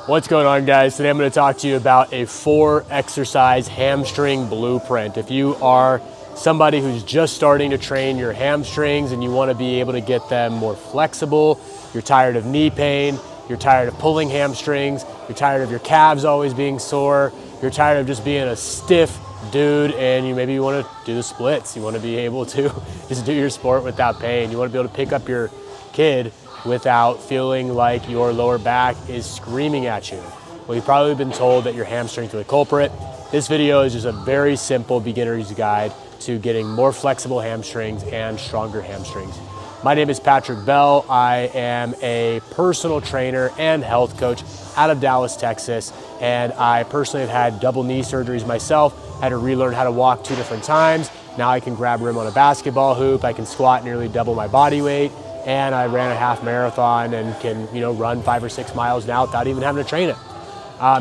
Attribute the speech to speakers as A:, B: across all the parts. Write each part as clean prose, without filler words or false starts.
A: What's going on, guys? Today I'm going to talk to you about a 4-exercise hamstring blueprint. If you are somebody who's just starting to train your hamstrings and you want to be able to get them more flexible, you're tired of knee pain, you're tired of pulling hamstrings, you're tired of your calves always being sore, you're tired of just being a stiff dude, and maybe you want to do the splits, you want to be able to just do your sport without pain, you want to be able to pick up your kid without feeling like your lower back is screaming at you. Well, you've probably been told that your hamstrings are the culprit. This video is just a very simple beginner's guide to getting more flexible hamstrings and stronger hamstrings. My name is Patrick Bell. I am a personal trainer and health coach out of Dallas, Texas, and I personally have had double knee surgeries myself, had to relearn how to walk 2 different times. Now I can grab rim on a basketball hoop, I can squat nearly double my body weight, and I ran a half marathon and can run 5 or 6 miles now without even having to train it.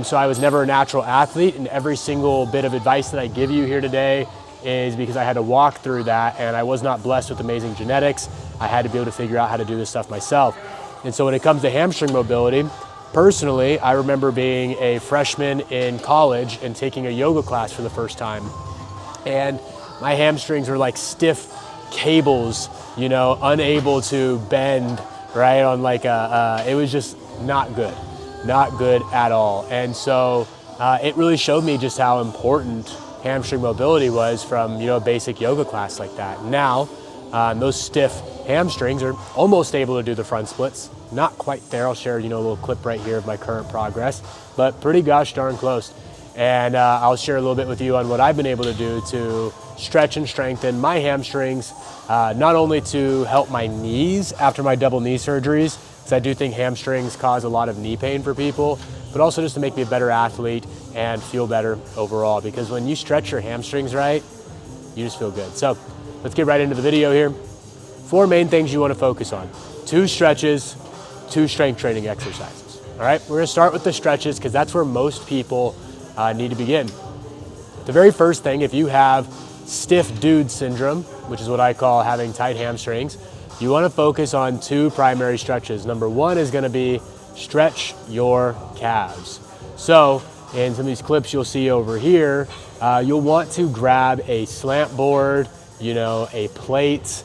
A: So I was never a natural athlete, and every single bit of advice that I give you here today is because I had to walk through that, and I was not blessed with amazing genetics. I had to be able to figure out how to do this stuff myself. And so when it comes to hamstring mobility, personally, I remember being a freshman in college and taking a yoga class for the first time. And my hamstrings were like stiff cables, unable to bend, right? On like it was just not good at all. And so it really showed me just how important hamstring mobility was from, a basic yoga class like that. Now, those stiff hamstrings are almost able to do the front splits. Not quite there. I'll share, a little clip right here of my current progress, but pretty gosh darn close. And I'll share a little bit with you on what I've been able to do to stretch and strengthen my hamstrings, not only to help my knees after my double knee surgeries, because I do think hamstrings cause a lot of knee pain for people, but also just to make me a better athlete and feel better overall. Because when you stretch your hamstrings right, you just feel good. So let's get right into the video here. 4 main things you want to focus on. 2 stretches, 2 strength training exercises. All right, we're going to start with the stretches because that's where most people need to begin. The very first thing, if you have stiff dude syndrome, which is what I call having tight hamstrings, you want to focus on 2 primary stretches. Number 1 is going to be stretch your calves. So in some of these clips you'll see over here, you'll want to grab a slant board, a plate,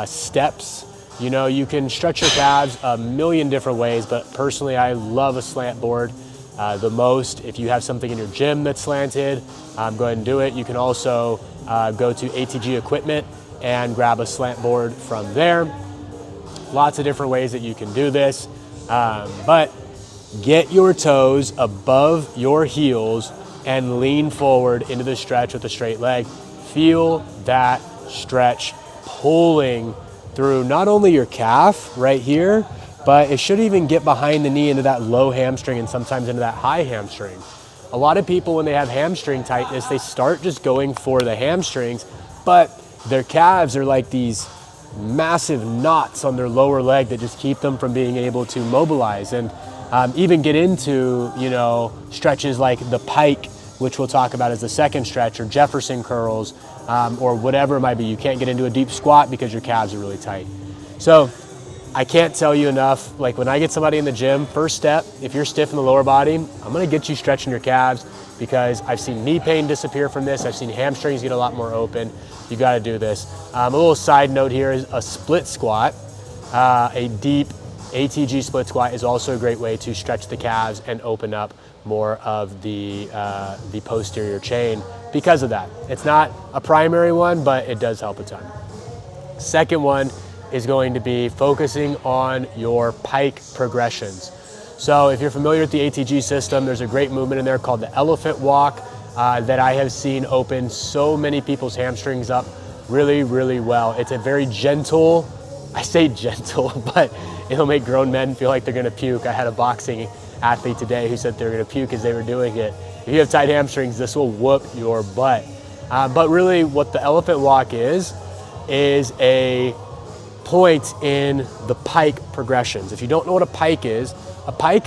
A: steps. You can stretch your calves a million different ways, but personally I love a slant board the most. If you have something in your gym that's slanted, go ahead and do it. You can also go to ATG equipment and grab a slant board from there. Lots of different ways that you can do this, but get your toes above your heels and lean forward into the stretch with a straight leg. Feel that stretch pulling through not only your calf right here, but it should even get behind the knee into that low hamstring and sometimes into that high hamstring. A lot of people, when they have hamstring tightness, they start just going for the hamstrings, but their calves are like these massive knots on their lower leg that just keep them from being able to mobilize and even get into, stretches like the Pike, which we'll talk about as the second stretch, or Jefferson curls, or whatever it might be. You can't get into a deep squat because your calves are really tight. So I can't tell you enough, like when I get somebody in the gym, first step, if you're stiff in the lower body, I'm gonna get you stretching your calves because I've seen knee pain disappear from this. I've seen hamstrings get a lot more open. You gotta do this. A little side note here is a split squat. A deep ATG split squat is also a great way to stretch the calves and open up more of the posterior chain because of that. It's not a primary one, but it does help a ton. Second one is going to be focusing on your Pike progressions. So if you're familiar with the ATG system, there's a great movement in there called the elephant walk that I have seen open so many people's hamstrings up really, really well. It's a very gentle, I say gentle, but it'll make grown men feel like they're gonna puke. I had a boxing athlete today who said they were gonna puke as they were doing it. If you have tight hamstrings, this will whoop your butt. But really what the elephant walk is a point in the Pike progressions. If you don't know what a Pike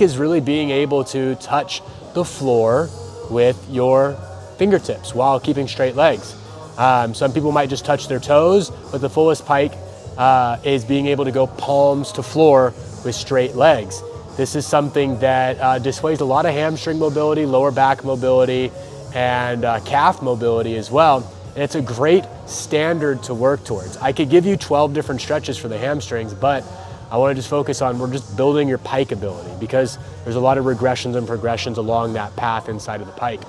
A: is really being able to touch the floor with your fingertips while keeping straight legs. Some people might just touch their toes, but the fullest Pike is being able to go palms to floor with straight legs. This is something that displays a lot of hamstring mobility, lower back mobility, and calf mobility as well. And it's a great standard to work towards. I could give you 12 different stretches for the hamstrings, but I want to just focus on, we're just building your pike ability, because there's a lot of regressions and progressions along that path inside of the pike.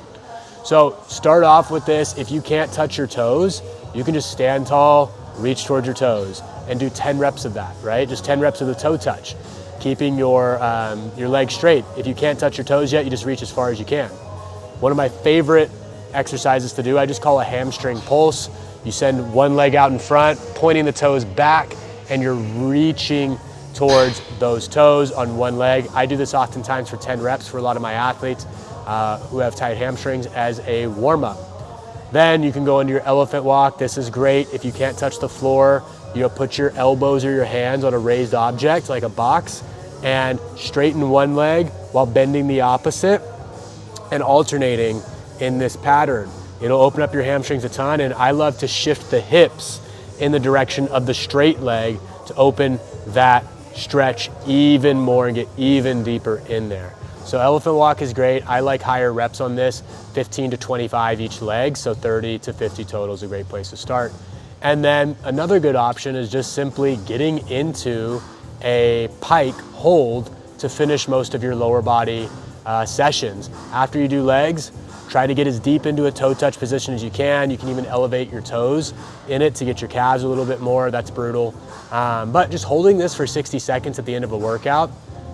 A: So start off with this. If you can't touch your toes, you can just stand tall, reach towards your toes, and do 10 reps of that, right? Just 10 reps of the toe touch, keeping your legs straight. If you can't touch your toes yet, you just reach as far as you can. One of my favorite exercises to do, I just call a hamstring pulse. You send one leg out in front, pointing the toes back, and you're reaching towards those toes on one leg. I do this oftentimes for 10 reps for a lot of my athletes who have tight hamstrings as a warm-up. Then you can go into your elephant walk. This is great. If you can't touch the floor, you put your elbows or your hands on a raised object like a box and straighten one leg while bending the opposite and alternating in this pattern. It'll open up your hamstrings a ton, and I love to shift the hips in the direction of the straight leg to open that stretch even more and get even deeper in there. So elephant walk is great. I like higher reps on this, 15 to 25 each leg, so 30 to 50 total is a great place to start. And then another good option is just simply getting into a pike hold to finish most of your lower body sessions. After you do legs, try to get as deep into a toe touch position as you can. You can even elevate your toes in it to get your calves a little bit more. That's brutal. But just holding this for 60 seconds at the end of a workout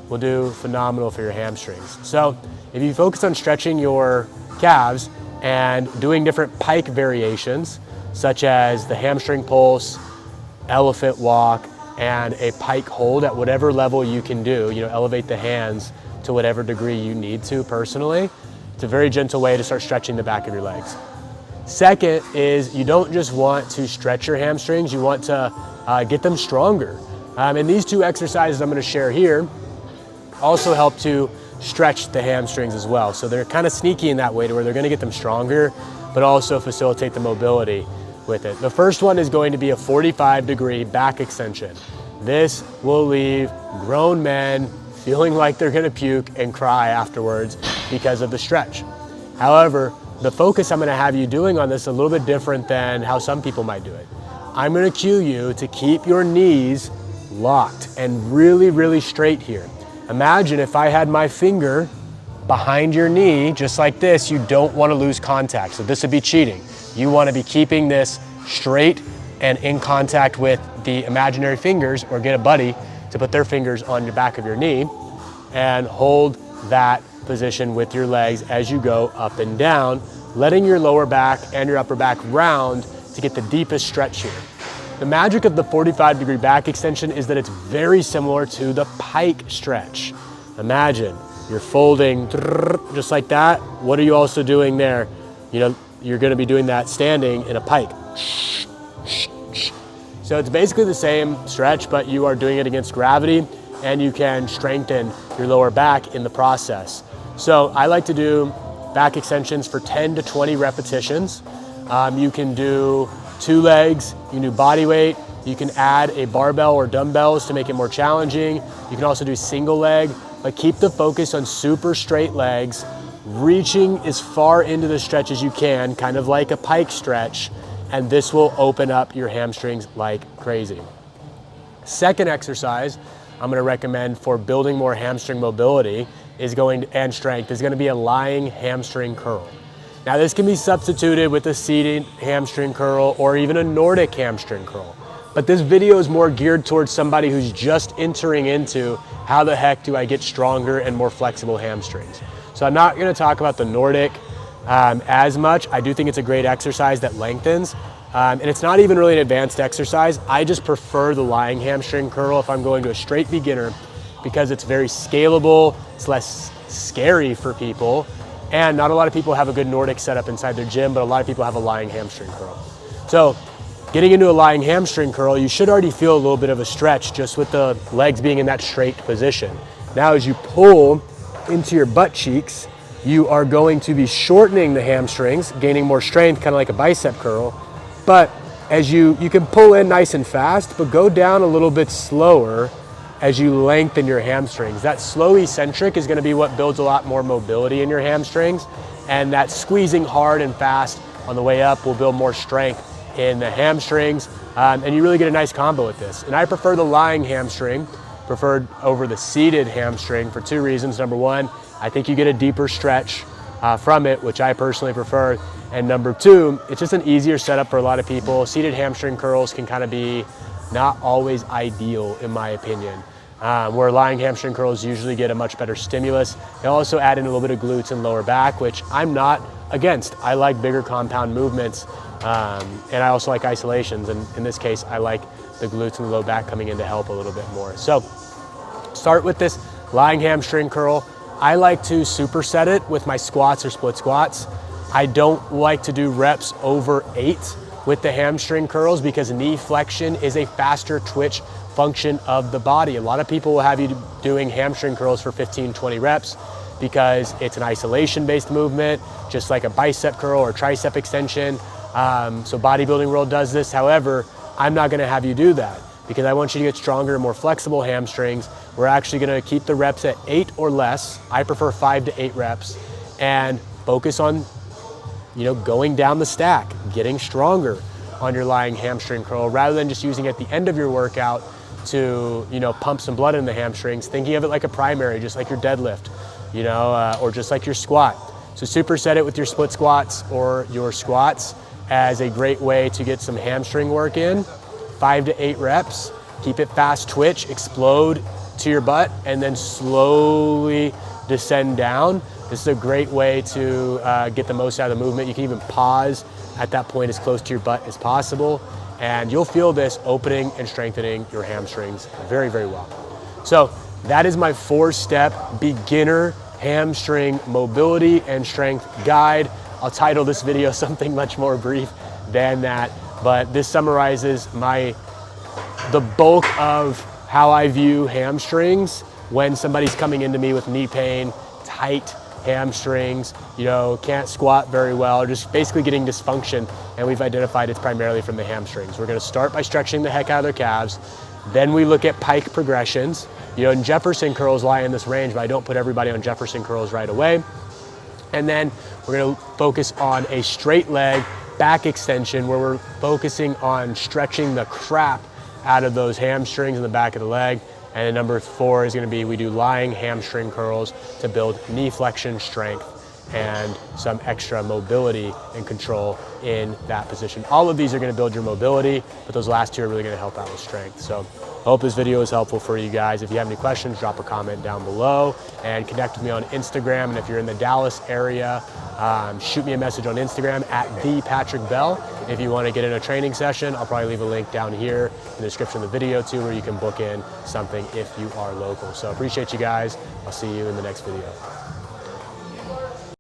A: will do phenomenal for your hamstrings. So if you focus on stretching your calves and doing different pike variations, such as the hamstring pulse, elephant walk, and a pike hold at whatever level you can do, elevate the hands to whatever degree you need to personally. It's a very gentle way to start stretching the back of your legs. Second is, you don't just want to stretch your hamstrings, you want to get them stronger. And these two exercises I'm going to share here also help to stretch the hamstrings as well. So they're kind of sneaky in that way to where they're going to get them stronger, but also facilitate the mobility with it. The first one is going to be a 45-degree back extension. This will leave grown men feeling like they're going to puke and cry afterwards because of the stretch. However, the focus I'm going to have you doing on this is a little bit different than how some people might do it. I'm going to cue you to keep your knees locked and really, really straight here. Imagine if I had my finger behind your knee, just like this. You don't want to lose contact, so this would be cheating. You want to be keeping this straight and in contact with the imaginary fingers, or get a buddy to put their fingers on the back of your knee and hold that position with your legs as you go up and down, letting your lower back and your upper back round to get the deepest stretch here. The magic of the 45-degree back extension is that it's very similar to the pike stretch. Imagine you're folding just like that. What are you also doing there? You're going to be doing that standing in a pike. So it's basically the same stretch, but you are doing it against gravity, and you can strengthen your lower back in the process. So I like to do back extensions for 10 to 20 repetitions. You can do 2 legs, you can do body weight, you can add a barbell or dumbbells to make it more challenging. You can also do single leg, but keep the focus on super straight legs, reaching as far into the stretch as you can, kind of like a pike stretch, and this will open up your hamstrings like crazy. Second exercise I'm going to recommend for building more hamstring mobility and strength is going to be a lying hamstring curl. Now this can be substituted with a seated hamstring curl or even a Nordic hamstring curl. But this video is more geared towards somebody who's just entering into how the heck do I get stronger and more flexible hamstrings. So I'm not going to talk about the Nordic as much. I do think it's a great exercise that lengthens. And it's not even really an advanced exercise. I just prefer the lying hamstring curl if I'm going to a straight beginner, because it's very scalable, it's less scary for people, and not a lot of people have a good Nordic setup inside their gym, but a lot of people have a lying hamstring curl. So getting into a lying hamstring curl, you should already feel a little bit of a stretch just with the legs being in that straight position. Now as you pull into your butt cheeks, you are going to be shortening the hamstrings, gaining more strength, kind of like a bicep curl. But as you can pull in nice and fast, but go down a little bit slower as you lengthen your hamstrings. That slow eccentric is gonna be what builds a lot more mobility in your hamstrings, and that squeezing hard and fast on the way up will build more strength in the hamstrings, and you really get a nice combo with this. And I prefer the lying hamstring, preferred over the seated hamstring for 2 reasons. Number 1, I think you get a deeper stretch from it, which I personally prefer. And number 2, it's just an easier setup for a lot of people. Seated hamstring curls can kind of be not always ideal in my opinion. Where lying hamstring curls usually get a much better stimulus. They also add in a little bit of glutes and lower back, which I'm not against. I like bigger compound movements, and I also like isolations. And in this case, I like the glutes and the low back coming in to help a little bit more. So start with this lying hamstring curl. I like to superset it with my squats or split squats. I don't like to do reps over 8 with the hamstring curls because knee flexion is a faster twitch function of the body. A lot of people will have you doing hamstring curls for 15, 20 reps because it's an isolation-based movement, just like a bicep curl or tricep extension. So bodybuilding world does this. However, I'm not gonna have you do that because I want you to get stronger and more flexible hamstrings. We're actually gonna keep the reps at 8 or less. I prefer 5 to 8 reps and focus on going down the stack, getting stronger on your lying hamstring curl rather than just using it at the end of your workout to, pump some blood in the hamstrings, thinking of it like a primary, just like your deadlift, or just like your squat. So superset it with your split squats or your squats as a great way to get some hamstring work in. 5 to 8 reps, keep it fast twitch, explode to your butt, and then slowly descend down. This is a great way to get the most out of the movement. You can even pause at that point as close to your butt as possible, and you'll feel this opening and strengthening your hamstrings very, very well. So that is my 4-step beginner hamstring mobility and strength guide. I'll title this video something much more brief than that, but this summarizes the bulk of how I view hamstrings when somebody's coming into me with knee pain, tight hamstrings, can't squat very well, or just basically getting dysfunction, and we've identified it's primarily from the hamstrings. We're gonna start by stretching the heck out of their calves, then we look at Pike progressions. And Jefferson curls lie in this range, but I don't put everybody on Jefferson curls right away. And then we're gonna focus on a straight leg back extension where we're focusing on stretching the crap out of those hamstrings in the back of the leg. And then number 4 is gonna be, we do lying hamstring curls to build knee flexion strength and some extra mobility and control in that position. All of these are gonna build your mobility, but those last 2 are really gonna help out with strength. So I hope this video is helpful for you guys. If you have any questions, drop a comment down below and connect with me on Instagram. And if you're in the Dallas area, shoot me a message on Instagram at @ThePatrickBell. If you want to get in a training session, I'll probably leave a link down here in the description of the video too, where you can book in something if you are local. So appreciate you guys. I'll see you in the next video.